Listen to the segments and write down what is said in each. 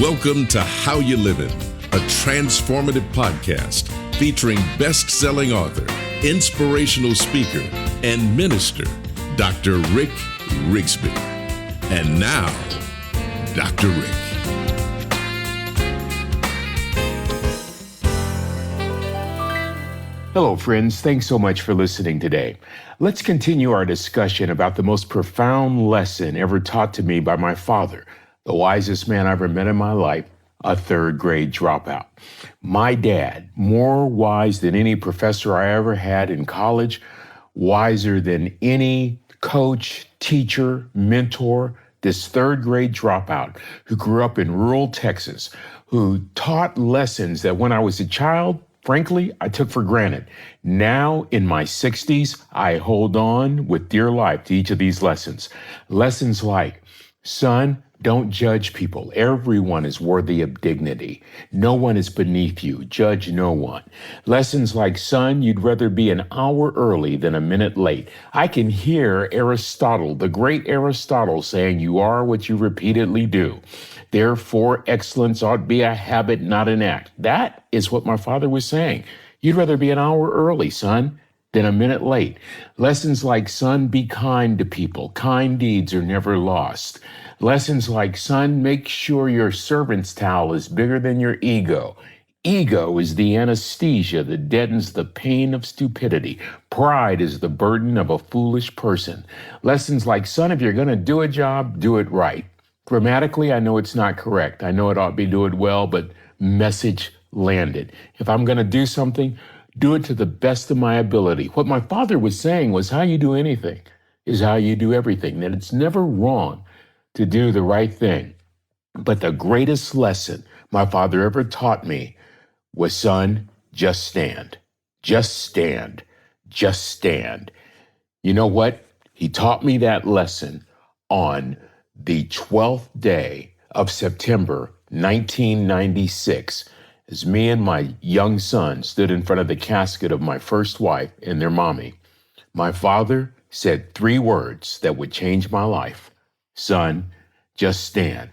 Welcome to How You Livin', a transformative podcast featuring best-selling author, inspirational speaker, and minister, Dr. Rick Rigsby. And now, Dr. Rick. Hello, friends. Thanks so much for listening today. Let's continue our discussion about the most profound lesson ever taught to me by my father, the wisest man I ever met in my life, a third grade dropout. My dad, more wise than any professor I ever had in college, wiser than any coach, teacher, mentor, this third grade dropout who grew up in rural Texas, who taught lessons that when I was a child, frankly, I took for granted. Now, in my 60s, I hold on with dear life to each of these lessons. Lessons like, son, don't judge people. Everyone is worthy of dignity. No one is beneath you. Judge no one. Lessons like, son, you'd rather be an hour early than a minute late. I can hear Aristotle, the great Aristotle, saying you are what you repeatedly do. Therefore, excellence ought to be a habit, not an act. That is what my father was saying. You'd rather be an hour early, son, than a minute late. Lessons like, son, be kind to people. Kind deeds are never lost. Lessons like, son, make sure your servant's towel is bigger than your ego. Ego is the anesthesia that deadens the pain of stupidity. Pride is the burden of a foolish person. Lessons like, son, if you're going to do a job, do it right. Grammatically, I know it's not correct. I know it ought to be do it well, but message landed. If I'm going to do something, do it to the best of my ability. What my father was saying was how you do anything is how you do everything, that it's never wrong to do the right thing. But the greatest lesson my father ever taught me was, son, just stand. Just stand. Just stand. You know what? He taught me that lesson on the 12th day of September, 1996, as me and my young son stood in front of the casket of my first wife and their mommy. My father said 3 words that would change my life. Son, just stand.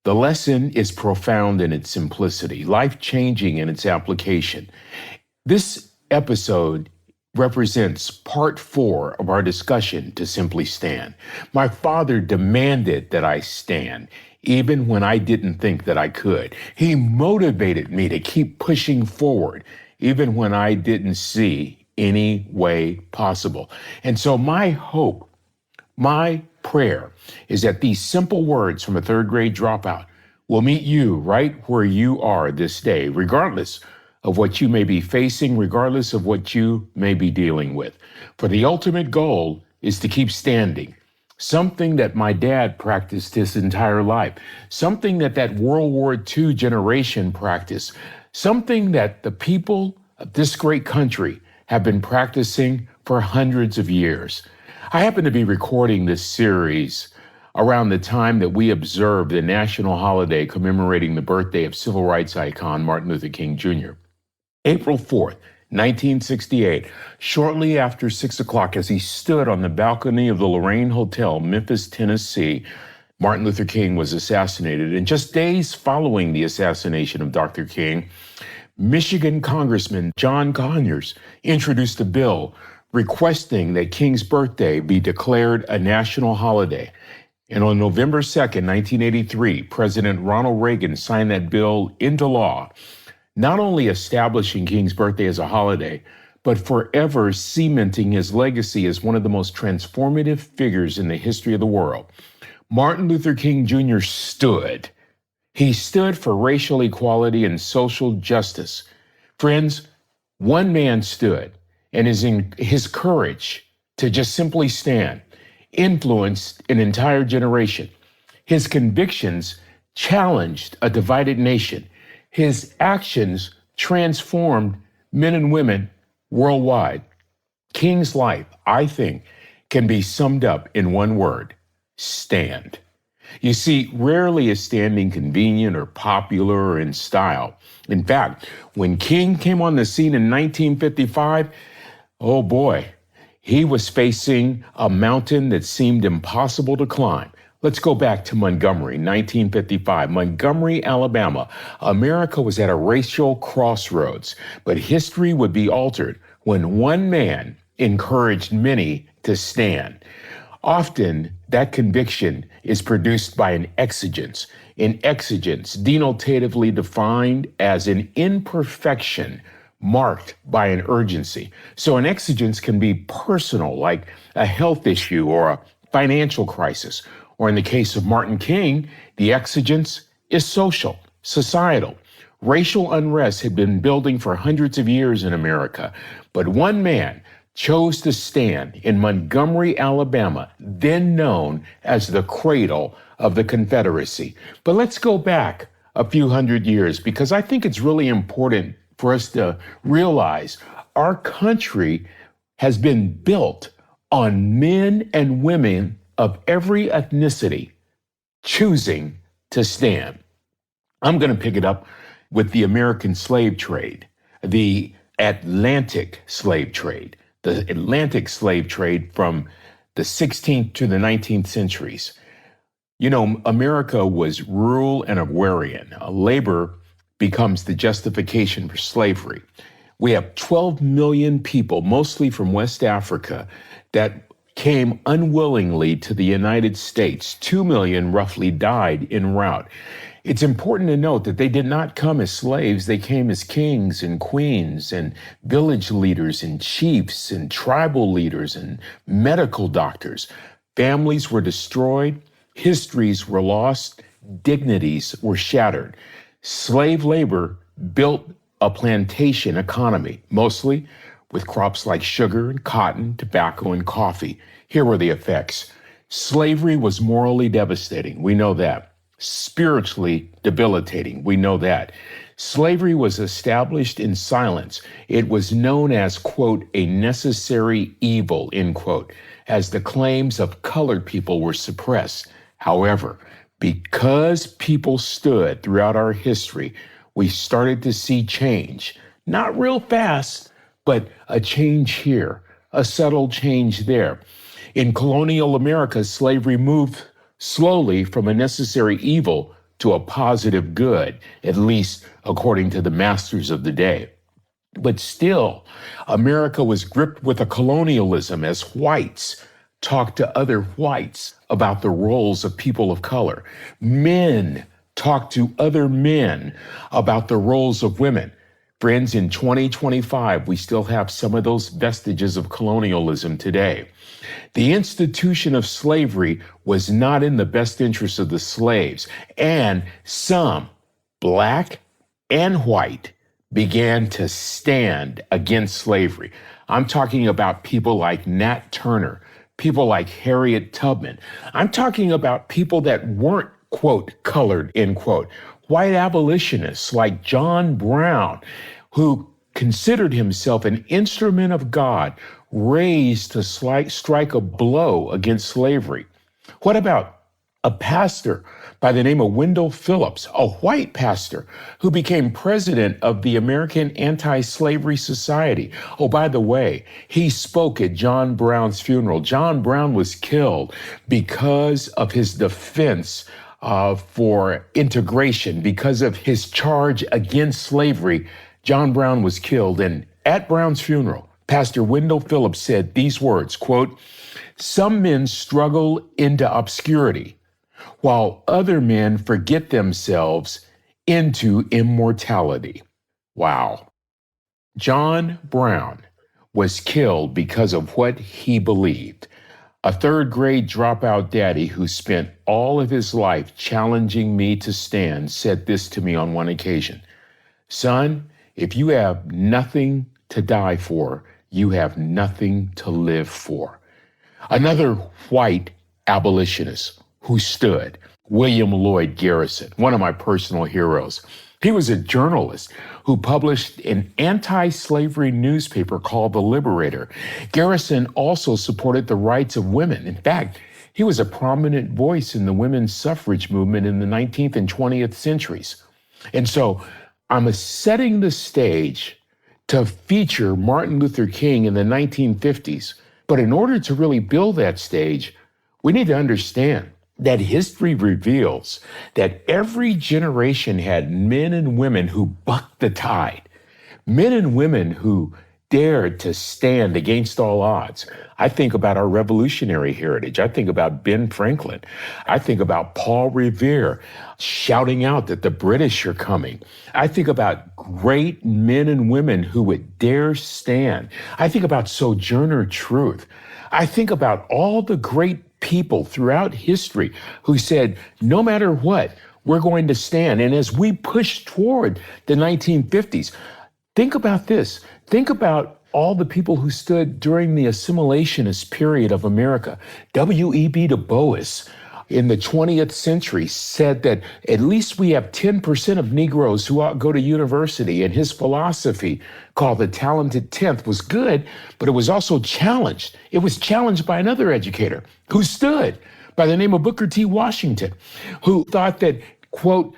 The lesson is profound in its simplicity, life-changing in its application. This episode represents part 4 of our discussion to simply stand. My father demanded that I stand, even when I didn't think that I could. He motivated me to keep pushing forward, even when I didn't see any way possible. And so my hope, my prayer is that these simple words from a third grade dropout will meet you right where you are this day, regardless of what you may be facing, regardless of what you may be dealing with. For the ultimate goal is to keep standing. Something that my dad practiced his entire life, something that World War II generation practiced, something that the people of this great country have been practicing for hundreds of years. I happen to be recording this series around the time that we observe the national holiday commemorating the birthday of civil rights icon Martin Luther King Jr. April 4th, 1968, shortly after 6 o'clock, as he stood on the balcony of the Lorraine Hotel, Memphis, Tennessee, Martin Luther King was assassinated. And just days following the assassination of Dr. King, Michigan Congressman John Conyers introduced a bill requesting that King's birthday be declared a national holiday. And on November 2nd, 1983, President Ronald Reagan signed that bill into law, not only establishing King's birthday as a holiday, but forever cementing his legacy as one of the most transformative figures in the history of the world. Martin Luther King Jr. stood. He stood for racial equality and social justice. Friends, one man stood, and his courage to just simply stand influenced an entire generation. His convictions challenged a divided nation. His actions transformed men and women worldwide. King's life, I think, can be summed up in one word: stand. You see, rarely is standing convenient or popular or in style. In fact, when King came on the scene in 1955, oh boy, He was facing a mountain that seemed impossible to climb. Let's go back to Montgomery, 1955. Montgomery, Alabama. America was at a racial crossroads, but history would be altered when one man encouraged many to stand. Often, that conviction is produced by an exigence. An exigence, denotatively defined as an imperfection marked by an urgency. So an exigence can be personal, like a health issue or a financial crisis. Or in the case of Martin King, the exigence is social, societal. Racial unrest had been building for hundreds of years in America, but one man chose to stand in Montgomery, Alabama, then known as the cradle of the Confederacy. But let's go back a few hundred years, because I think it's really important for us to realize our country has been built on men and women of every ethnicity choosing to stand. I'm going to pick it up with the American slave trade, the Atlantic slave trade. The Atlantic slave trade from the 16th to the 19th centuries. You know, America was rural and agrarian. Labor becomes the justification for slavery. We have 12 million people, mostly from West Africa, that came unwillingly to the United States. 2 million roughly died en route. It's important to note that they did not come as slaves. They came as kings and queens and village leaders and chiefs and tribal leaders and medical doctors. Families were destroyed. Histories were lost. Dignities were shattered. Slave labor built a plantation economy, mostly with crops like sugar and cotton, tobacco and coffee. Here were the effects. Slavery was morally devastating. We know that. Spiritually debilitating. We know that. Slavery was established in silence. It was known as, quote, a necessary evil, end quote, as the claims of colored people were suppressed. However, because people stood throughout our history, we started to see change. Not real fast, but a change here, a subtle change there. In colonial America, slavery moved slowly from a necessary evil to a positive good, at least according to the masters of the day. But still, America was gripped with a colonialism as whites talked to other whites about the roles of people of color. Men talked to other men about the roles of women. Friends, in 2025, we still have some of those vestiges of colonialism today. The institution of slavery was not in the best interest of the slaves, and some, black and white, began to stand against slavery. I'm talking about people like Nat Turner, people like Harriet Tubman. I'm talking about people that weren't, quote, colored, end quote. White abolitionists like John Brown, who considered himself an instrument of God, raised to strike a blow against slavery. What about a pastor by the name of Wendell Phillips, a white pastor who became president of the American Anti-Slavery Society? Oh, by the way, he spoke at John Brown's funeral. John Brown was killed because of his defense for integration, because of his charge against slavery. John Brown was killed, and at Brown's funeral, Pastor Wendell Phillips said these words, quote, "Some men struggle into obscurity, while other men forget themselves into immortality." Wow. John Brown was killed because of what he believed. A third-grade dropout daddy who spent all of his life challenging me to stand said this to me on one occasion: "Son, if you have nothing to die for, you have nothing to live for." Another white abolitionist who stood, William Lloyd Garrison, one of my personal heroes. He was a journalist who published an anti-slavery newspaper called The Liberator. Garrison also supported the rights of women. In fact, he was a prominent voice in the women's suffrage movement in the 19th and 20th centuries. And so I'm setting the stage to feature Martin Luther King in the 1950s, But in order to really build that stage, we need to understand that history reveals that every generation had men and women who bucked the tide, men and women who dared to stand against all odds. I think about our revolutionary heritage. I think about Ben Franklin. I think about Paul Revere shouting out that the British are coming. I think about great men and women who would dare stand. I think about Sojourner Truth. I think about all the great people throughout history who said, no matter what, we're going to stand. And as we push toward the 1950s, think about this. Think about all the people who stood during the assimilationist period of America. W.E.B. Du Bois in the 20th century said that at least we have 10% of Negroes who go to university, and his philosophy, called the talented 10th, was good, but it was also challenged. It was challenged by another educator who stood by the name of Booker T. Washington, who thought that, quote,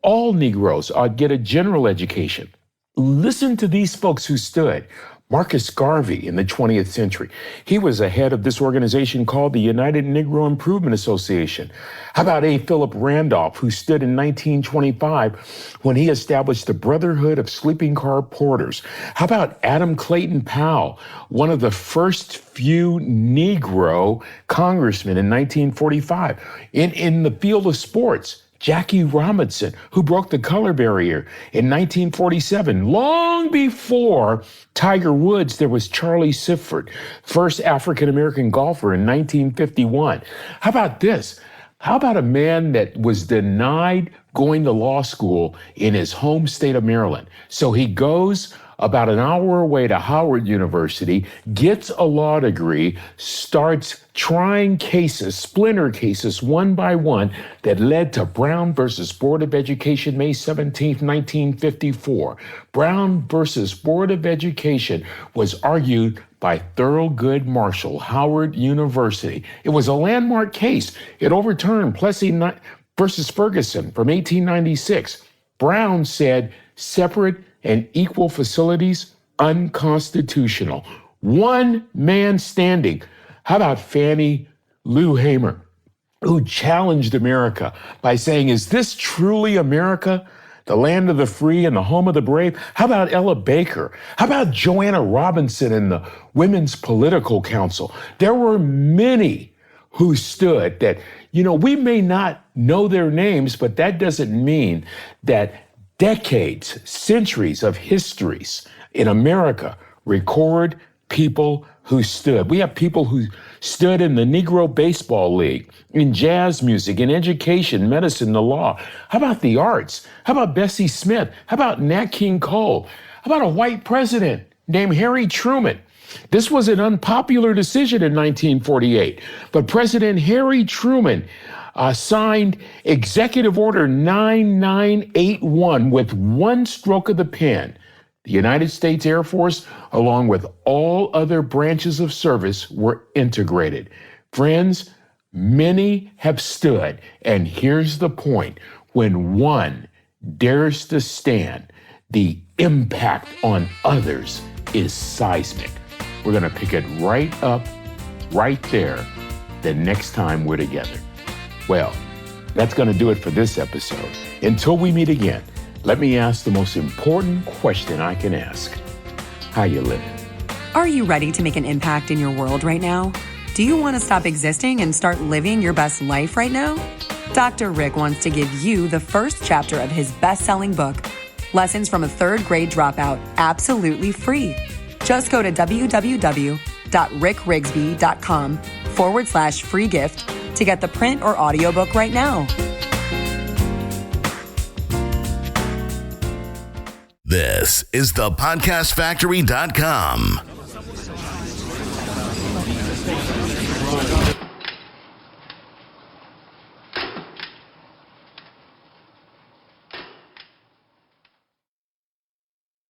all Negroes ought to get a general education. Listen to these folks who stood. Marcus Garvey in the 20th century. He was the head of this organization called the United Negro Improvement Association. How about A. Philip Randolph, who stood in 1925 when he established the Brotherhood of Sleeping Car Porters? How about Adam Clayton Powell, one of the first few Negro congressmen in 1945? In the field of sports, Jackie Robinson, who broke the color barrier in 1947. Long before Tiger Woods, there was Charlie Sifford, first African-American golfer in 1951. How about this? How about a man that was denied going to law school in his home state of Maryland? So he goes about an hour away to Howard University, gets a law degree, starts trying cases, splinter cases, one by one, that led to Brown versus Board of Education, May 17th, 1954. Brown versus Board of Education was argued by Thurgood Marshall, Howard University. It was a landmark case. It overturned Plessy versus Ferguson from 1896. Brown said separate and equal facilities, unconstitutional. One man standing. How about Fannie Lou Hamer, who challenged America by saying, is this truly America, the land of the free and the home of the brave? How about Ella Baker? How about Joanna Robinson and the Women's Political Council? There were many who stood that, we may not know their names, but that doesn't mean that decades, centuries of histories in America record people who stood. We have people who stood in the Negro Baseball League, in jazz music, in education, medicine, the law. How about the arts? How about Bessie Smith? How about Nat King Cole? How about a white president named Harry Truman? This was an unpopular decision in 1948, but President Harry Truman signed Executive Order 9981 with one stroke of the pen. The United States Air Force, along with all other branches of service, were integrated. Friends, many have stood, and here's the point. When one dares to stand, the impact on others is seismic. We're going to pick it right up, right there, the next time we're together. Well, that's going to do it for this episode. Until we meet again, let me ask the most important question I can ask. How you living? Are you ready to make an impact in your world right now? Do you want to stop existing and start living your best life right now? Dr. Rick wants to give you the first chapter of his best-selling book, Lessons from a Third Grade Dropout, absolutely free. Just go to www.rickrigsby.com/free gift to get the print or audiobook right now. This is thepodcastfactory.com.